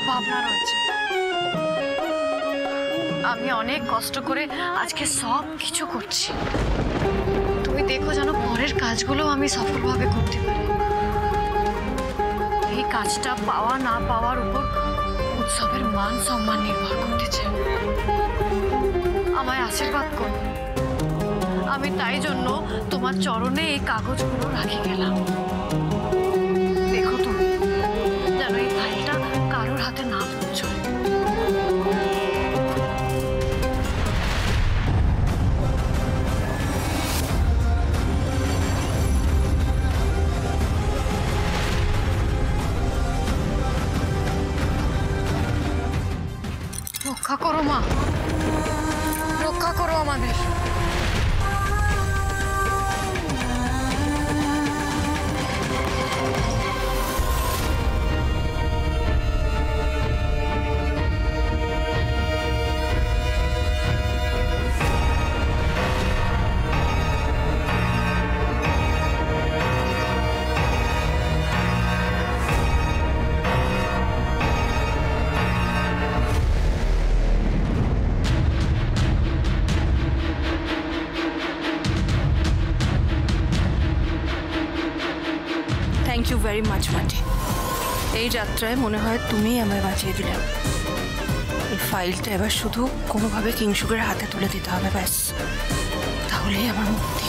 ভাবনা রয়েছে। আমি অনেক কষ্ট করে আজকে সব কিছু করছি। তুমি দেখো যেন পরের কাজগুলো আমি সফলভাবে করতে পারি। এই কাজটা পাওয়া না পাওয়ার উপর উৎসবের মান সম্মান নির্ভর করতেছে। আমায় আশীর্বাদ করো। আমি তাই জন্য তোমার চরণে এই কাগজগুলো রাখি গেলাম। দেখো তুমি যেন এই ফাইলটা কারোর হাতে না পৌঁছয়। রক্ষা করো মা, রক্ষা করো আমাদের। থ্যাংক ইউ ভেরি মাচ মাটি। এই যাত্রায় মনে হয় তুমিই আমায় বাঁচিয়ে দিলে। এই ফাইলটা এবার শুধু কোনোভাবে কিংশুকের হাতে তুলে দিতে হবে, ব্যাস, তাহলেই আমার মুক্তি।